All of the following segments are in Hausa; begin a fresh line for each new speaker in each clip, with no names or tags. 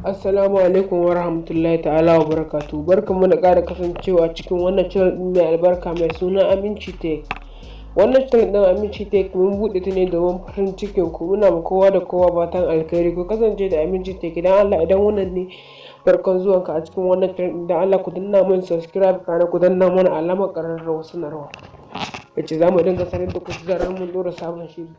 Assalamu alaikum wa rahmatullahi ta'ala wa barakatu. Barkanmu da ƙara kasancewa cikin wannan channel ɗin mai albarka mai suna Aminci Tech. Wannan channel ɗin Aminci Tech mun buɗe ta ne domin farin cikin ku. Muna ma kowa da kowa fatan alkhairi. Ku kasance da Aminci Tech idan Allah idan wannan ne farkon zuwanka a cikin wannan channel ɗin, idan Allah ku danna mun subscribe kana ku danna mana alamar ƙararrawar sanarwa. Yace za mu dinga sanar da ku zarar mun ɗora sabon shiri.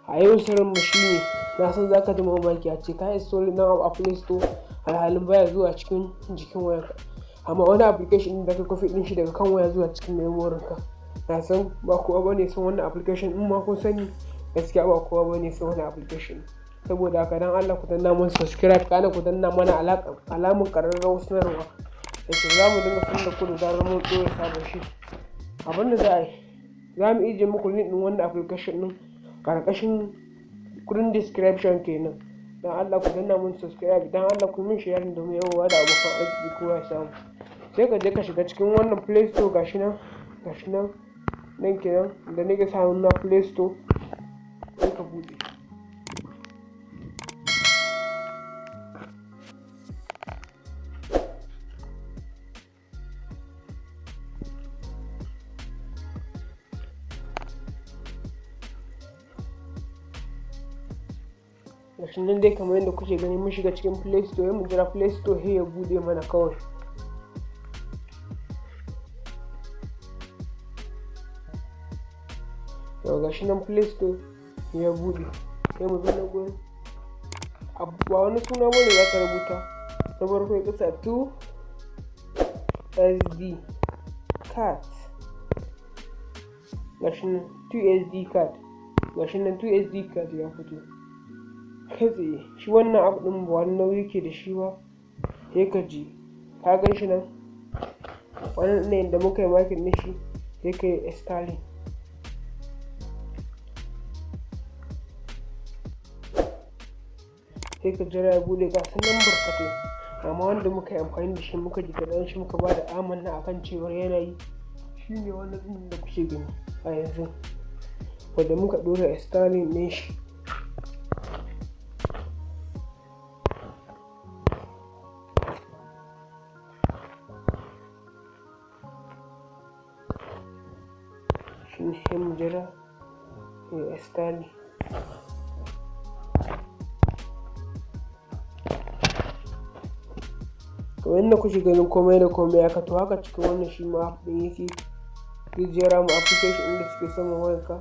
A yau sirrinmu shine, na san za ka ji mamaki a ce ka install na a Play Store alhalin baya zuwa cikin jikin wayarka, amma wani application da ka copy din shi daga kan waya zuwa cikin memory ka. Na san ba kowa bane san wannan application, in ma kun sani gaskiya ba kowa bane san wannan application. Saboda haka dan Allah ku danna mun subscribe kana ku danna mana alamun ƙararrawar sanarwa. Yace za mu dinga sanar da ku da zarar mun ɗora sabon shiri. Abin da za a yi, za mu ije muku link ɗin wannan application ɗin ƙarƙashin kudin description kenan. Dan Allah ku danna mun subscribe, dan Allah ku min share domin yawa da abokan arziki kowa ya samu. Sai ka je ka shiga cikin wannan Play Store gashi nan nan kenan da nake sa na Play Store, sai ka buɗe. Gashi nan dai kamar yadda kuke gani mun shiga cikin Play Store, mu jira Play Store ya bude mana kawai. To gashi nan Play Store ya bude, sai mu zo na gurin ba wani suna bane za ka rubuta, na farko ya kasa 2SD card. Gashi nan 2SD card, gashi nan 2SD card ya fito. Kai tsaye shi wannan app ɗin ba wani nauyi ke da shi ba, sai ka ji ka gan shi nan wannan ne da muka yi makin ɗin shi, sai ka yi installing. Sai ka jira ya bude ga sanan barkatai, amma wanda muka yi amfani da shi muka ji daɗin shi muka ba da amanna akan cewar yanayi shine wannan ɗin da kuke gani a yanzu, wanda muka ɗora installing ɗin shi. Sai mu jira ya installing. Kamar yadda kuke ganin komai da komai haka, to haka cikin wannan shi ma app ɗin yake. Zai jera mu application ɗin da suke saman wayarka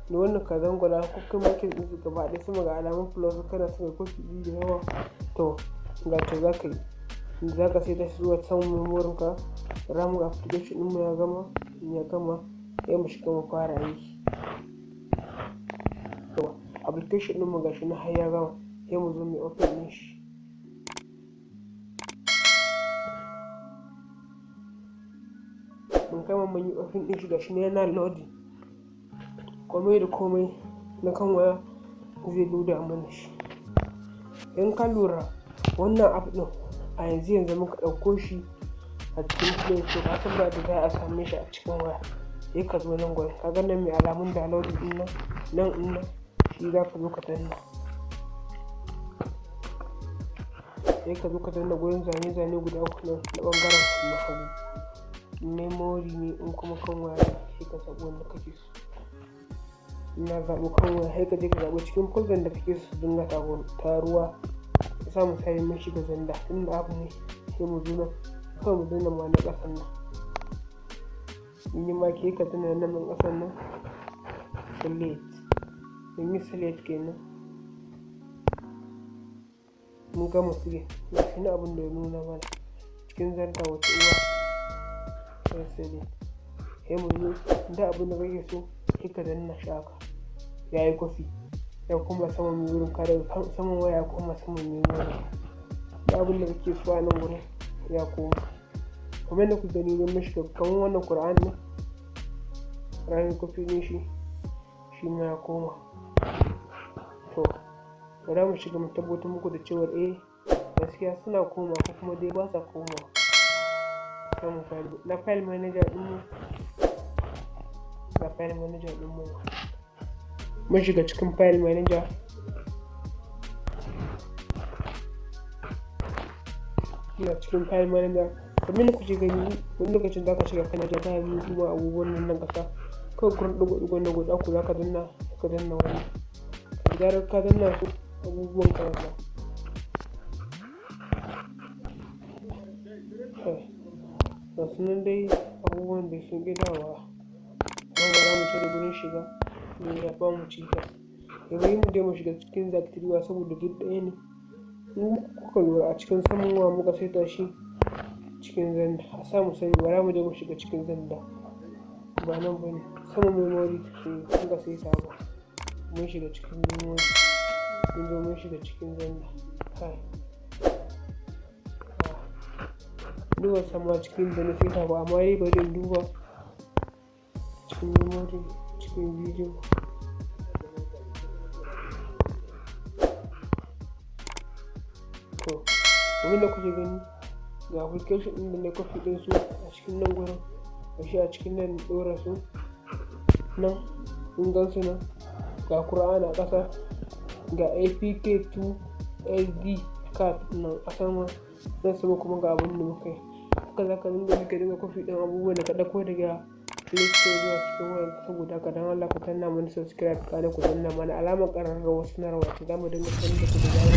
da wannan ka zangwala ko kai makin ɗin su gaba ɗaya sama ga alamun plus kana saka kofi da yawa. To ga ta za ka yi, za ka sai ta zuwa saman memory ka, ramin application ɗin mu ya gama sai mu shiga mu fara aiki. To application ɗin mu gashi na har ya gama, sai mu zo mu open ɗin shi. Mun gama mun yi open ɗin shi gashi ne yana loading. Komai da komai na kan waya zai loda mana shi. In ka lura wannan app ɗin a yanzu muka ɗauko shi a cikin Play Store, ba san ba da za a same shi a cikin waya. Sai ka zo nan gurin, ka ga nan mai alamun downloading ɗin nan shi za ka zo ka danna. Sai ka zo ka danna gurin zane guda uku nan na ɓangaren na hagu. Memory ne in kuma kan waya ne, sai ka zaɓi wanda kake so. Ina zaɓi kan waya, sai ka je ka zaɓi cikin folder da kake so su dinga taruwa. Ka sa misali mun shiga zanda, tunda abu ne sai mu zo nan kawai mu danna ma na ƙasan nan. In yi maki ka danna nan ƙasan nan select, in yi select kenan. Mun gama select, gashi na abin da ya nuna mana cikin zanta wata uwa sai select. Sai mu zo da abin da kake so sai ka danna shi haka, ya yi copy ya kuma saman memory ka, daga saman waya ya kuma saman memory. Da abin da kake so a nan gurin ya koma. Kamar yadda ku gani don mun shiga kamar wannan Qur'an ne, ranar copy ɗin shi ma ya koma. To bari mu shiga mu tabbatar muku da cewar gaskiya suna koma ko kuma dai ba sa komawa. Samun file na file manager ɗinmu, ga file manager ɗinmu mun shiga cikin file manager. ina cikin file manager. Kamar yadda kuke gani wani lokacin za ka shiga kana ja ta biyu kuma abubuwan nan ƙasa kawai gurin ɗigo-ɗigon na guda uku za ka danna wani da zarar ka danna su abubuwan ka nasa ga su nan dai abubuwan da sun ƙi dawowa amma ba za mu cire gurin shiga ne ya ba mu cikas. Bari mu je mu shiga cikin Zack3 saboda duk ɗaya ne. In kuka lura a cikin saman wa muka saita shi cikin zanda a samu sani bara mu je mu shiga cikin zanda ba nan bane saman memory muka saita ba mun shiga cikin memory mun zo mun shiga cikin zanda kai duba sama cikin da na saita ba amma dai bari in duba cikin memory cikin video to abin da kuke gani ga application ɗin da na copy ɗin su a cikin nan gurin gashi a cikin nan ɗora su nan kun gan su nan ga Qur'an a ƙasa ga APK2 SD card nan a sama nan sama kuma ga abin da muka yi haka za ka dinga copy ɗin abubuwan da ka ɗauko daga Play Store zuwa cikin wayar saboda haka don Allah ku danna mana subscribe kana ku danna mana alamar ƙararrawa sanarwa ce za mu dinga sanar da ku da zarar